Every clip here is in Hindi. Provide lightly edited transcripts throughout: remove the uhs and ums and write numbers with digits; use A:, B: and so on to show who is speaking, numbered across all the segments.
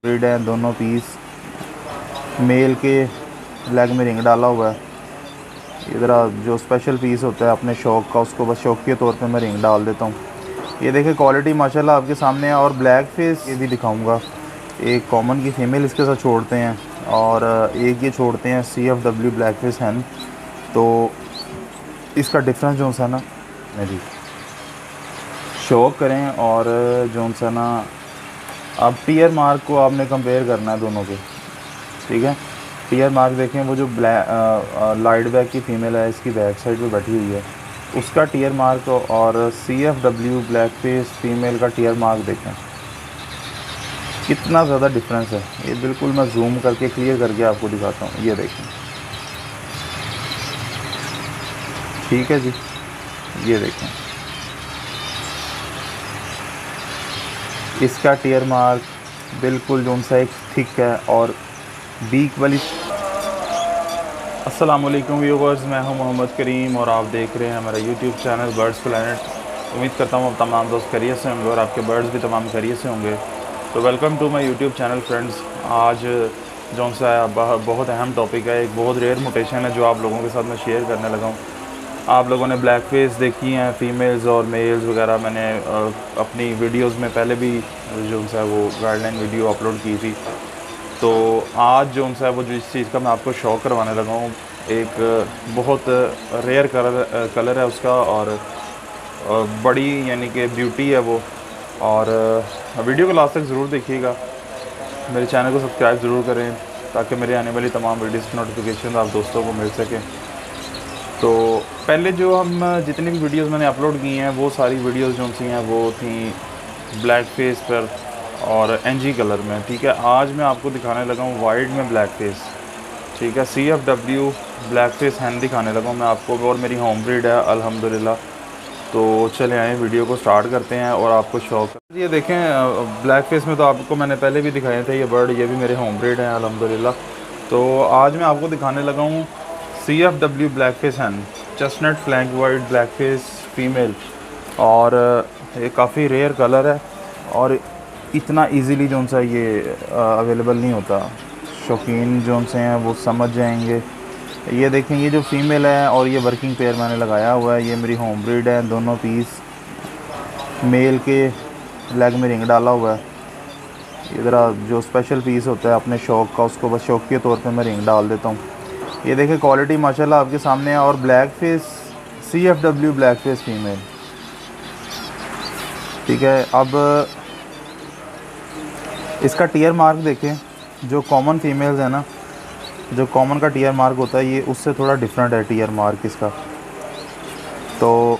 A: ब्रीड हैं दोनों पीस। मेल के लेग में रिंग डाला हुआ है। इधर जो स्पेशल पीस होता है अपने शौक़ का, उसको बस शौक के तौर पे मैं रिंग डाल देता हूँ। ये देखिए क्वालिटी माशाल्लाह आपके सामने है। और ब्लैक फेस ये भी दिखाऊंगा। एक कॉमन की फ़ीमेल इसके साथ छोड़ते हैं और एक ये छोड़ते हैं CFW ब्लैक फेस हैन। तो इसका डिफरेंस जो सा ना मेरी शौक करें और जो सा ना अब टीयर मार्क को आपने कंपेयर करना है दोनों के, ठीक है। टीयर मार्क देखें, वो जो ब्लैक लाइट बैक की फ़ीमेल है इसकी बैक साइड पे बैठी हुई है, उसका टीयर मार्क और CFW ब्लैक फेस फीमेल का टीयर मार्क देखें कितना ज़्यादा डिफरेंस है। ये बिल्कुल मैं जूम करके क्लियर करके आपको दिखाता हूँ। ये देखें, ठीक है जी। ये देखें इसका टीयर मार्क बिल्कुल जो सा एक थिक है और बीक वाली। अस्सलाम वालेकुम व्यूवर्स, मैं हूं मोहम्मद करीम और आप देख रहे हैं हमारा यूट्यूब चैनल बर्ड्स प्लैनेट। उम्मीद करता हूं आप तमाम दोस्त खैरियत से होंगे और आपके बर्ड्स भी तमाम खैरियत से होंगे। तो welcome to my YouTube channel friends. आज जो सा बहुत अहम टॉपिक है, एक बहुत रेयर मोटेशन है जो आप लोगों के साथ मैं शेयर करने लगा हूँ। आप लोगों ने ब्लैक फेस देखी हैं, फ़ीमेल्स और मेल्स वगैरह। मैंने अपनी वीडियोस में पहले भी जो सा वो गाइडलाइन वीडियो अपलोड की थी। तो आज जो सा वो जो इस चीज़ का मैं आपको शौक करवाने लगा हूँ, एक बहुत रेयर कलर है उसका और बड़ी यानी कि ब्यूटी है वो। और वीडियो को लास्ट तक ज़रूर देखिएगा। मेरे चैनल को सब्सक्राइब ज़रूर करें ताकि मेरे आने वाली तमाम वीडियोस की नोटिफिकेशन आप दोस्तों को मिल सके। तो पहले जो हम जितनी भी वीडियोस मैंने अपलोड की हैं वो सारी वीडियोस जो सी हैं वो थी ब्लैक फेस पर और NG कलर में, ठीक है। आज मैं आपको दिखाने लगा हूँ वाइट में ब्लैक फेस, ठीक है। CFW ब्लैक फेस हैन दिखाने लगा हूँ मैं आपको, और मेरी होम ब्रीड है अल्हम्दुलिल्लाह। तो चले आए वीडियो को स्टार्ट करते हैं और आपको शौक। ये देखें ब्लैक फेस में तो आपको मैंने पहले भी दिखाए थे ये बर्ड, ये भी मेरे होम ब्रीड हैं अल्हम्दुलिल्लाह। तो आज मैं आपको दिखाने लगा हूँ CFW ब्लैक फेस हैन, chestnut flank white black face female. और ये काफ़ी रेयर कलर है और इतना इजीली जो सा ये अवेलेबल नहीं होता। शौकीन जो से हैं वो समझ जाएंगे। ये देखें, ये जो फीमेल है और ये वर्किंग पेयर मैंने लगाया हुआ है, ये मेरी होम ब्रीड है। दोनों पीस मेल के लेग में रिंग डाला हुआ है। इधर जो स्पेशल पीस होता है अपने शौक़ का, उसको बस शौक के तौर पे मैं रिंग डाल देता हूँ। ये देखें क्वालिटी माशाल्लाह आपके सामने है। और black face CFW black face female, ठीक है। अब इसका टीयर मार्क देखें, जो कॉमन फीमेल्स है ना, जो कॉमन का टीयर मार्क होता है ये उससे थोड़ा डिफरेंट है टीयर मार्क इसका। तो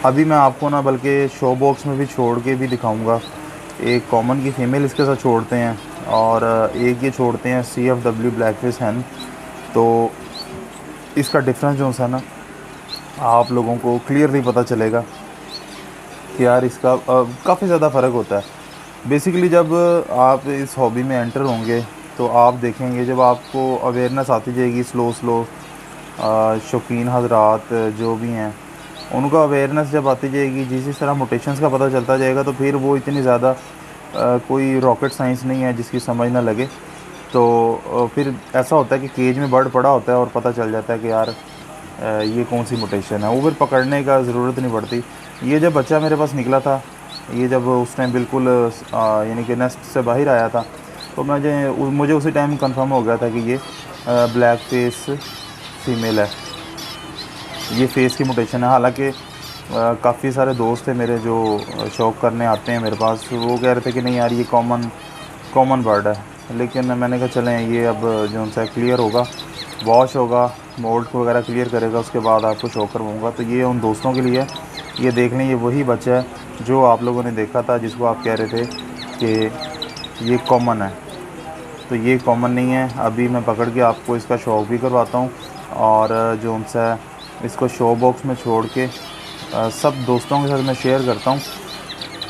A: अभी मैं आपको ना बल्कि शो बॉक्स में भी छोड़ के भी दिखाऊंगा। एक कॉमन की फ़ीमेल इसके साथ छोड़ते हैं और एक ये छोड़ते हैं CFW ब्लैक फेस हैन। तो इसका डिफरेंस जो सा ना आप लोगों को क्लियरली पता चलेगा कि यार इसका काफ़ी ज़्यादा फ़र्क होता है। बेसिकली जब आप इस हॉबी में एंटर होंगे तो आप देखेंगे, जब आपको अवेयरनेस आती जाएगी स्लो शौकीन हजरात जो भी हैं उनका अवेयरनेस जब आती जाएगी, जिस तरह मोटेशंस का पता चलता जाएगा, तो फिर वो इतनी ज़्यादा कोई रॉकेट साइंस नहीं है जिसकी समझ ना लगे। तो फिर ऐसा होता है कि केज में बर्ड पड़ा होता है और पता चल जाता है कि यार ये कौन सी मोटेशन है। वो फिर पकड़ने का ज़रूरत नहीं पड़ती। ये जब बच्चा मेरे पास निकला था, ये जब उस टाइम बिल्कुल यानी कि नेस्ट से बाहर आया था, तो मुझे उसी टाइम कंफर्म हो गया था कि ये ब्लैक फेस फीमेल है, ये फेस की मोटेशन है। हालांकि काफ़ी सारे दोस्त थे मेरे जो शौक़ करने आते हैं मेरे पास, वो कह रहे थे कि नहीं यार ये कॉमन बर्ड है। लेकिन मैंने कहा चलें ये अब जो सा क्लियर होगा, वॉश होगा, मोल्ड वगैरह क्लियर करेगा, उसके बाद आपको शो करवाऊँगा। तो ये उन दोस्तों के लिए, ये देख लें, ये वही बच्चा है जो आप लोगों ने देखा था, जिसको आप कह रहे थे कि ये कॉमन है। तो ये कॉमन नहीं है। अभी मैं पकड़ के आपको इसका शौक भी करवाता हूँ और जो सा इसको शो बॉक्स में छोड़ के सब दोस्तों के साथ मैं शेयर करता हूँ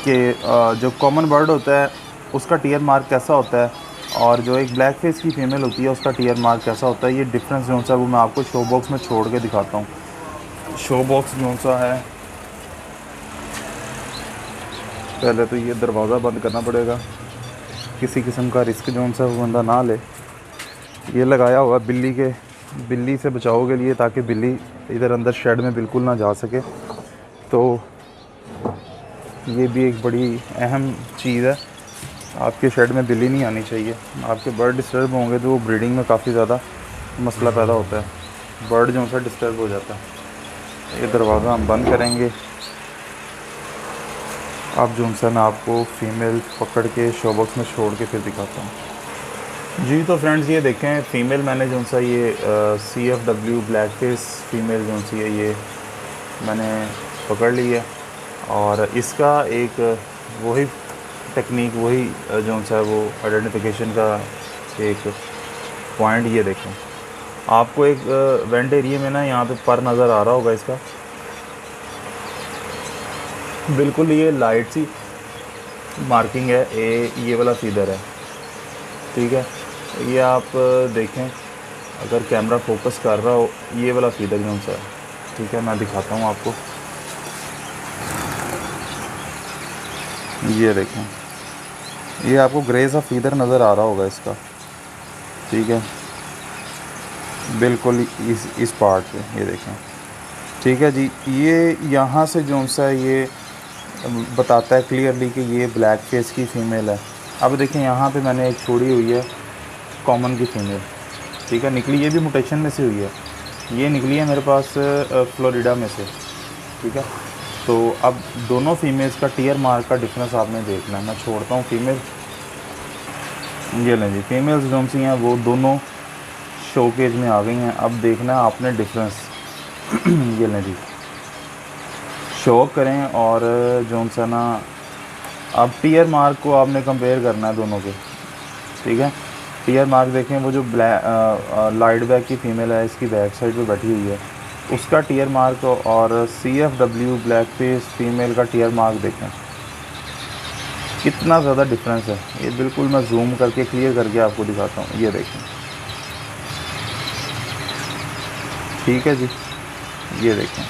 A: कि जो कॉमन बर्ड होता है उसका टीयर मार्क कैसा होता है और जो एक ब्लैक फेस की फ़ीमेल होती है उसका टीयर मार्क कैसा होता है। ये डिफरेंस जो सा वो मैं आपको शो बॉक्स में छोड़ के दिखाता हूँ। शो बॉक्स जो सा है पहले तो ये दरवाज़ा बंद करना पड़ेगा, किसी किस्म का रिस्क जो सा वो बंदा ना ले। ये लगाया हुआ बिल्ली से बचाव के लिए, ताकि बिल्ली इधर अंदर शेड में बिल्कुल ना जा सके। तो ये भी एक बड़ी अहम चीज़ है, आपके शेड में बिल्ली नहीं आनी चाहिए। आपके बर्ड डिस्टर्ब होंगे तो वो ब्रीडिंग में काफ़ी ज़्यादा मसला पैदा होता है, बर्ड जो सा डिस्टर्ब हो जाता है। ये दरवाज़ा हम बंद करेंगे। अब जो सा मैं आपको फ़ीमेल पकड़ के शोबॉक्स में छोड़ के फिर दिखाता हूँ। जी तो फ्रेंड्स ये देखें, फ़ीमेल मैंने जो सा ये CFW ब्लैक फेस फ़ीमेल जो सी है ये मैंने पकड़ ली है। और इसका एक वही टेक्निक, वही जो सा वो आइडेंटिफिकेशन का एक पॉइंट, ये देखें आपको एक वेंट एरिया में ना यहाँ पे पर नज़र आ रहा होगा इसका, बिल्कुल ये लाइट सी मार्किंग है, ये वाला फीदर है, ठीक है। ये आप देखें, अगर कैमरा फोकस कर रहा हो, ये वाला फीदर जो सा है, ठीक है। मैं दिखाता हूँ आपको, ये देखें, ये आपको ग्रे सा फीदर नज़र आ रहा होगा इसका, ठीक है, बिल्कुल इस पार्ट पे, ये देखें, ठीक है जी। ये यहाँ से जो सा ये बताता है क्लियरली कि ये ब्लैक फेस की फ़ीमेल है। अब देखें यहाँ पे मैंने एक छोड़ी हुई है कॉमन की फ़ीमेल, ठीक है, निकली, ये भी म्यूटेशन में से हुई है, ये निकली है मेरे पास फ्लोरिडा में से, ठीक है। तो अब दोनों फीमेल्स का टीयर मार्क का डिफरेंस आपने देखना है। मैं छोड़ता हूँ फीमेल, ये लें जी, फीमेल्स जो सी हैं वो दोनों शो केज में आ गई हैं। अब देखना है आपने डिफरेंस ये लें जी, शो करें, और जो सा ना अब टीयर मार्क को आपने कंपेयर करना है दोनों के, ठीक है। टीयर मार्क देखें, वो जो लाइट बैक की फ़ीमेल है, इसकी बैक साइड पे बैठी हुई है, उसका टीयर मार्क और CFW ब्लैक फेस फ़ीमेल का टीयर मार्क देखें, कितना ज़्यादा डिफरेंस है। ये बिल्कुल मैं जूम करके क्लियर करके आपको दिखाता हूँ, ये देखें, ठीक है जी, ये देखें,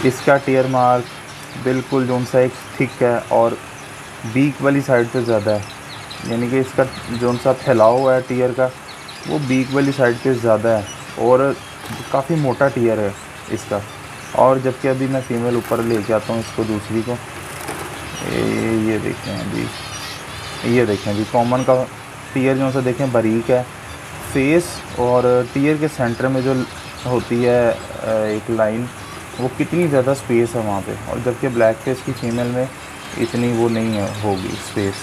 A: इसका टीयर मार्क बिल्कुल जो सा एक थिक है और बीक वाली साइड पे ज़्यादा है, यानी कि इसका जो सा फैलाव हुआ है टीयर का वो बीक वाली साइड पे ज़्यादा है, और काफ़ी मोटा टीयर है इसका। और जबकि अभी मैं फ़ीमेल ऊपर लेके आता हूँ इसको, दूसरी को, ये देखें जी, ये देखें जी, कॉमन का टीयर जो सा देखें बारीक है, फेस और टीयर के सेंटर में जो होती है एक लाइन, वो कितनी ज़्यादा स्पेस है वहाँ पे, और जबकि ब्लैक फेस की फ़ीमेल में इतनी वो नहीं है होगी स्पेस,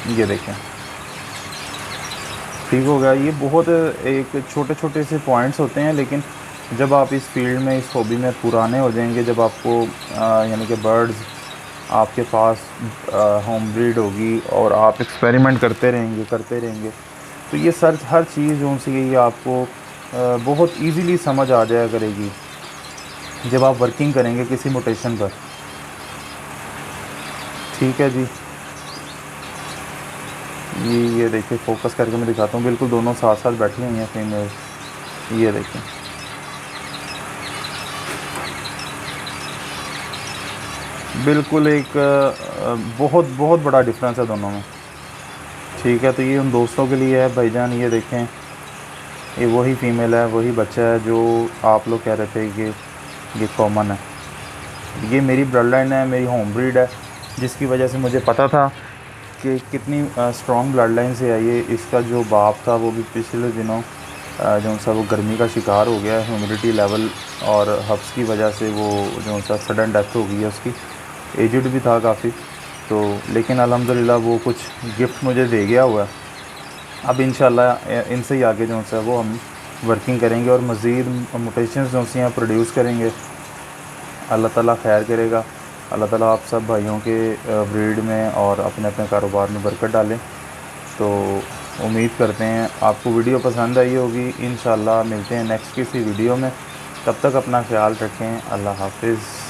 A: ये देखें, ठीक हो गया। ये बहुत एक छोटे छोटे से पॉइंट्स होते हैं, लेकिन जब आप इस फील्ड में, इस हॉबी में पुराने हो जाएंगे, जब आपको यानी कि बर्ड्स आपके पास होम ब्रीड होगी और आप एक्सपेरिमेंट करते रहेंगे, तो ये हर चीज़ जो सी ये आपको बहुत इजीली समझ आ जाया करेगी जब आप वर्किंग करेंगे किसी म्यूटेशन पर, ठीक है जी। ये देखिए, फोकस करके मैं दिखाता हूँ, बिल्कुल दोनों साथ साथ बैठी हुई हैं फीमेल, ये देखें, बिल्कुल एक बहुत बहुत बड़ा डिफरेंस है दोनों में, ठीक है। तो ये उन दोस्तों के लिए है भाईजान, ये देखें, ये वही फ़ीमेल है, वही बच्चा है जो आप लोग कह रहे थे कि ये कॉमन है। ये मेरी ब्लड लाइन है, मेरी होम ब्रीड है, जिसकी वजह से मुझे पता था कि कितनी स्ट्रॉन्ग ब्लड लाइन से है ये। इसका जो बाप था वो भी पिछले दिनों जो सा वो गर्मी का शिकार हो गया, ह्यूमिडिटी लेवल और हब्स की वजह से वो जो सा सडन डेथ हो गई है उसकी। एजिड भी था काफ़ी, तो लेकिन अल्हम्दुलिल्लाह वो कुछ गिफ्ट मुझे दे गया हुआ है। अब इंशाल्लाह इनसे ही आगे जो सा वो हम वर्किंग करेंगे और मज़ीद म्यूटेशंस जो सी हैं प्रोड्यूस करेंगे। अल्लाह ताला खैर करेगा, अल्लाह ताला आप सब भाइयों के ब्रीड में और अपने अपने कारोबार में बरकत डालें। तो उम्मीद करते हैं आपको वीडियो पसंद आई होगी। इंशाल्लाह मिलते हैं नेक्स्ट किसी वीडियो में, तब तक अपना ख्याल रखें। अल्लाह हाफिज़।